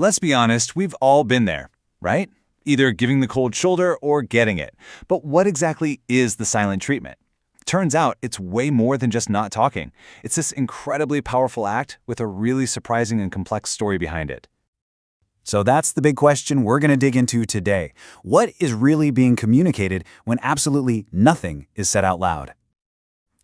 Let's be honest, we've all been there, right? Either giving the cold shoulder or getting it. But what exactly is the silent treatment? Turns out it's way more than just not talking. It's this incredibly powerful act with a really surprising and complex story behind it. So that's the big question we're going to dig into today. What is really being communicated when absolutely nothing is said out loud?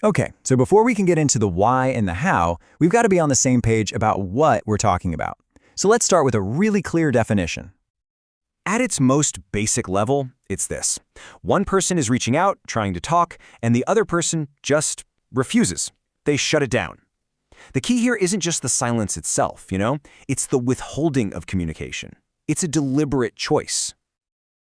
Okay, so before we can get into the why and the how, we've got to be on the same page about what we're talking about. So let's start with a really clear definition. At its most basic level, it's this. One person is reaching out, trying to talk, and the other person just refuses. They shut it down. The key here isn't just the silence itself, It's the withholding of communication. It's a deliberate choice.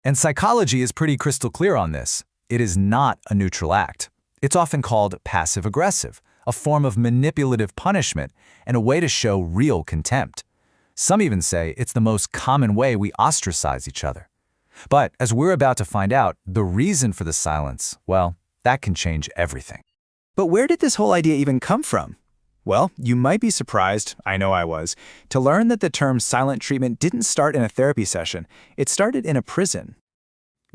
And psychology is pretty crystal clear on this. It is not a neutral act. It's often called passive-aggressive, a form of manipulative punishment and a way to show real contempt. Some even say it's the most common way we ostracize each other. But as we're about to find out, the reason for the silence, well, that can change everything. But where did this whole idea even come from? Well, you might be surprised, I know I was, to learn that the term silent treatment didn't start in a therapy session. It started in a prison.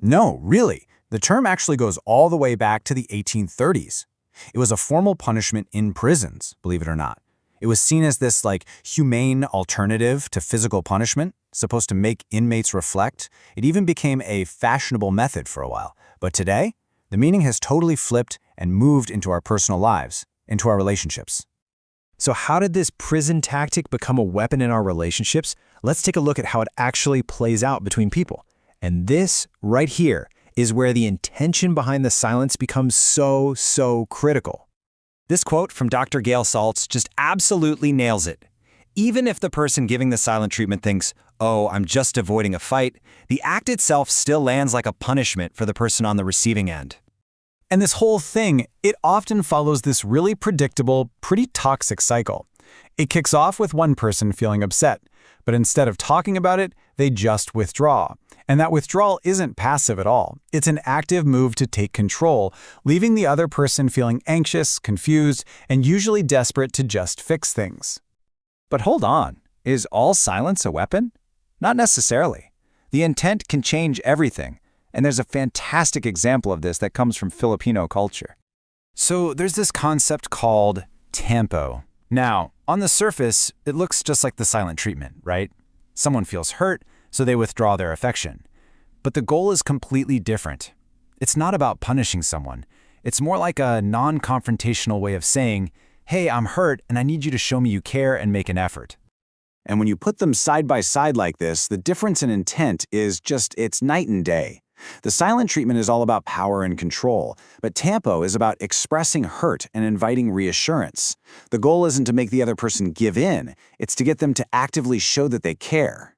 No, really. The term actually goes all the way back to the 1830s. It was a formal punishment in prisons, believe it or not. It was seen as this humane alternative to physical punishment, supposed to make inmates reflect. It even became a fashionable method for a while. But today, the meaning has totally flipped and moved into our personal lives, into our relationships. So how did this prison tactic become a weapon in our relationships? Let's take a look at how it actually plays out between people. And this right here is where the intention behind the silence becomes so critical. This quote from Dr. Gail Saltz just absolutely nails it. Even if the person giving the silent treatment thinks, oh, I'm just avoiding a fight, the act itself still lands like a punishment for the person on the receiving end. And this whole thing, it often follows this really predictable, pretty toxic cycle. It kicks off with one person feeling upset, but instead of talking about it, they just withdraw. And that withdrawal isn't passive at all. It's an active move to take control, leaving the other person feeling anxious, confused, and usually desperate to just fix things. But hold on, is all silence a weapon? Not necessarily. The intent can change everything, and there's a fantastic example of this that comes from Filipino culture. So there's this concept called Tampo. Now, on the surface, it looks just like the silent treatment, right? Someone feels hurt, so they withdraw their affection. But the goal is completely different. It's not about punishing someone. It's more like a non-confrontational way of saying, hey, I'm hurt and I need you to show me you care and make an effort. And when you put them side by side like this, the difference in intent is it's night and day. The silent treatment is all about power and control, but Tampo is about expressing hurt and inviting reassurance. The goal isn't to make the other person give in, it's to get them to actively show that they care.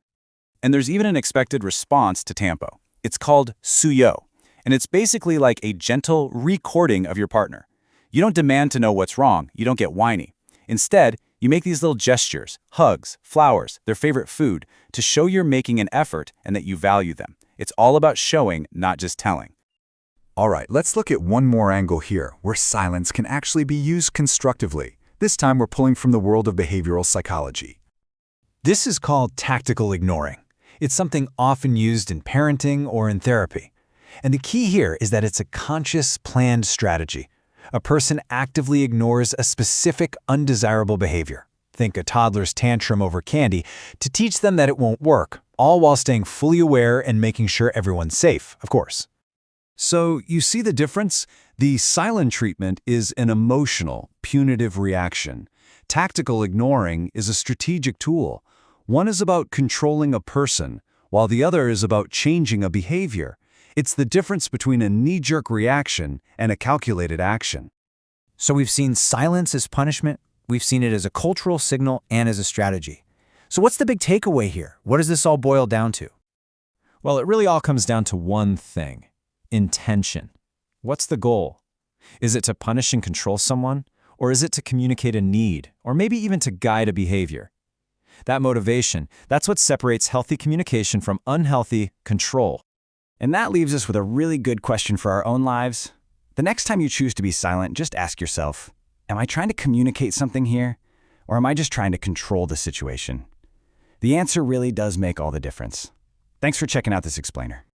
And there's even an expected response to Tampo. It's called suyo, and it's basically like a gentle recording of your partner. You don't demand to know what's wrong, you don't get whiny. Instead, you make these little gestures, hugs, flowers, their favorite food, to show you're making an effort and that you value them. It's all about showing, not just telling. All right, let's look at one more angle here, where silence can actually be used constructively. This time we're pulling from the world of behavioral psychology. This is called tactical ignoring. It's something often used in parenting or in therapy. And the key here is that it's a conscious, planned strategy. A person actively ignores a specific undesirable behavior. Think a toddler's tantrum over candy to teach them that it won't work, all while staying fully aware and making sure everyone's safe, of course. So you see the difference? The silent treatment is an emotional, punitive reaction. Tactical ignoring is a strategic tool. One is about controlling a person, while the other is about changing a behavior. It's the difference between a knee-jerk reaction and a calculated action. So we've seen silence as punishment, we've seen it as a cultural signal and as a strategy. So what's the big takeaway here? What does this all boil down to? Well, it really all comes down to one thing: intention. What's the goal? Is it to punish and control someone? Or is it to communicate a need, or maybe even to guide a behavior? That motivation, that's what separates healthy communication from unhealthy control. And that leaves us with a really good question for our own lives. The next time you choose to be silent, just ask yourself, am I trying to communicate something here? Or am I just trying to control the situation? The answer really does make all the difference. Thanks for checking out this explainer.